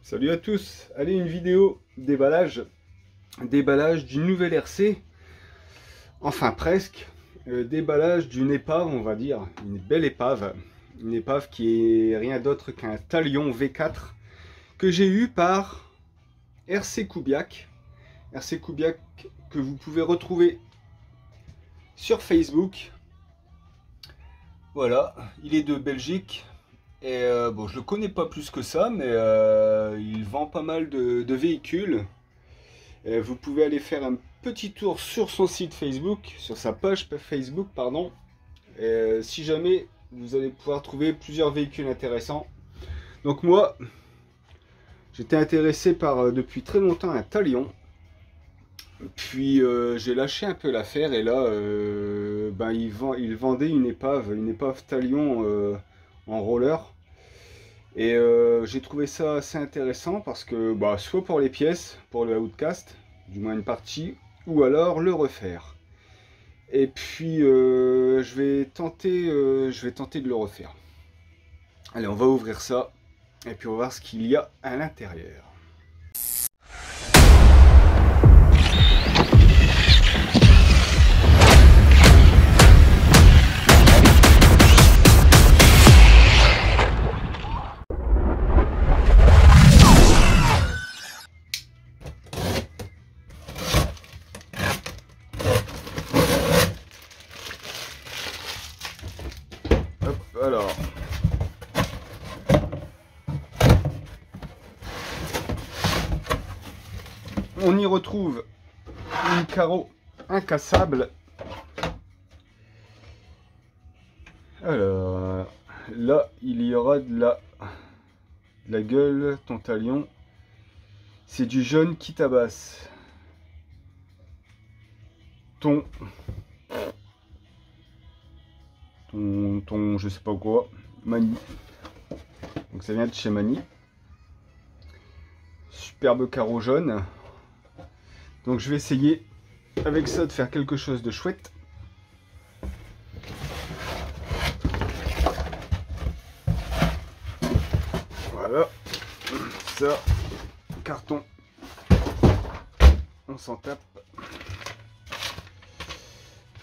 Salut à tous. Allez, une vidéo déballage d'une nouvelle RC, enfin presque, déballage d'une épave, on va dire, une belle épave, une épave qui est rien d'autre qu'un Talion V4 que j'ai eu par RC Kubiak que vous pouvez retrouver sur Facebook. Voilà, il est de Belgique. Et bon, je le connais pas plus que ça, mais il vend pas mal de véhicules. Et vous pouvez aller faire un petit tour sur son site Facebook, sur sa page Facebook, pardon. Et si jamais vous allez pouvoir trouver plusieurs véhicules intéressants. Donc moi, j'étais intéressé par depuis très longtemps un Talion. Puis j'ai lâché un peu l'affaire et là, il vendait une épave Talion en roller. Et j'ai trouvé ça assez intéressant parce que soit pour les pièces, pour le Outcast, du moins une partie, ou alors le refaire. Et puis je vais tenter de le refaire. Allez, on va ouvrir ça et puis on va voir ce qu'il y a à l'intérieur. Alors, on y retrouve une carreau incassable. Alors, là, il y aura de la gueule, ton Talion. C'est du jaune qui tabasse. Ton, je sais pas quoi, Mani. Donc ça vient de chez Mani. Superbe carreau jaune. Donc je vais essayer avec ça de faire quelque chose de chouette. Voilà. Ça, carton. On s'en tape.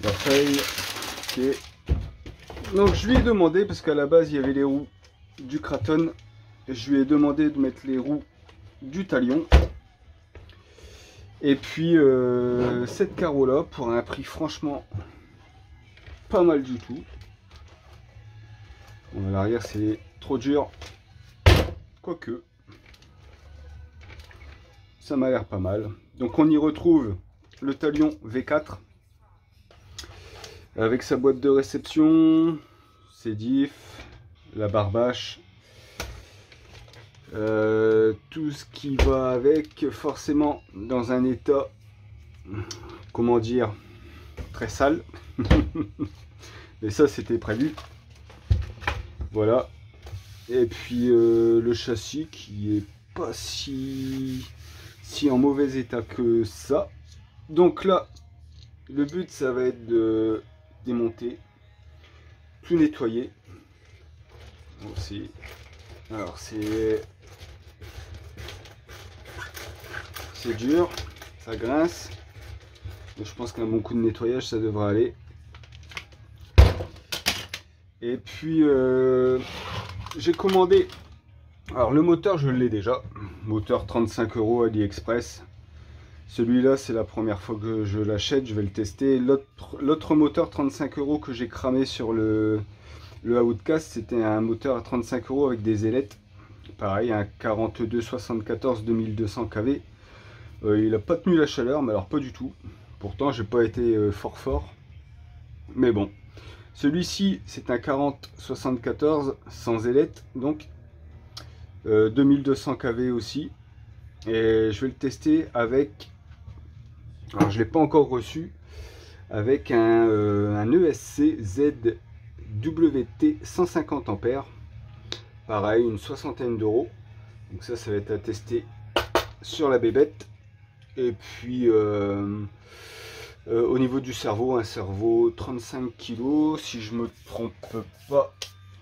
La feuille. Ok. Donc je lui ai demandé, parce qu'à la base il y avait les roues du Kraton, je lui ai demandé de mettre les roues du Talion. Et puis cette carreau là, pour un prix franchement pas mal du tout. Bon, à l'arrière c'est trop dur, quoique ça m'a l'air pas mal. Donc on y retrouve le Talion V4 avec sa boîte de réception, ses diffs, la barbache, tout ce qui va avec, forcément dans un état, comment dire, très sale. Mais ça c'était prévu. Voilà. Et puis le châssis qui est pas si en mauvais état que ça. Donc là, le but ça va être de démonter, tout nettoyer. Alors c'est dur, ça grince. Donc je pense qu'un bon coup de nettoyage ça devrait aller. Et puis j'ai commandé, alors le moteur je l'ai déjà, moteur 35 € AliExpress. Celui-là, c'est la première fois que je l'achète, je vais le tester. L'autre moteur 35 € que j'ai cramé sur le Outcast, c'était un moteur à 35 € avec des ailettes. Pareil, un 4274 2200 kV. Il n'a pas tenu la chaleur, mais alors pas du tout. Pourtant, j'ai pas été fort. Mais bon, celui-ci, c'est un 4074 sans ailettes, donc 2200 kV aussi. Et je vais le tester avec... Alors je ne l'ai pas encore reçu, avec un ESC ZWT 150 ampères, pareil, une soixantaine d'euros. Donc ça va être à tester sur la bébête. Et puis au niveau du cerveau, un cerveau 35 kg si je me trompe pas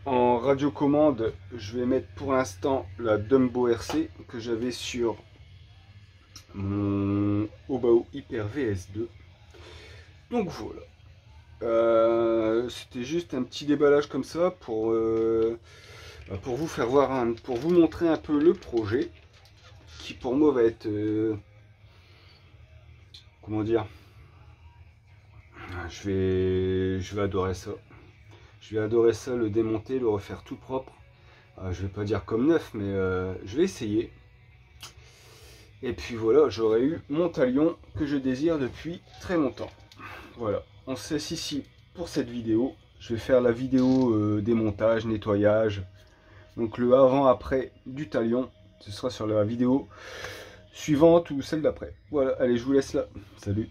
En radiocommande, je vais mettre pour l'instant la Dumbo RC que j'avais sur mon Obao Hyper VS2. Donc voilà. C'était juste un petit déballage comme ça pour vous faire voir, pour vous montrer un peu le projet qui pour moi va être, comment dire, je vais adorer ça. Je vais adorer ça, le démonter, le refaire tout propre. Je vais pas dire comme neuf, mais je vais essayer. Et puis voilà, j'aurai eu mon talion que je désire depuis très longtemps. Voilà, on se laisse ici pour cette vidéo. Je vais faire la vidéo démontage, nettoyage. Donc le avant-après du talion, ce sera sur la vidéo suivante ou celle d'après. Voilà, allez, je vous laisse là. Salut.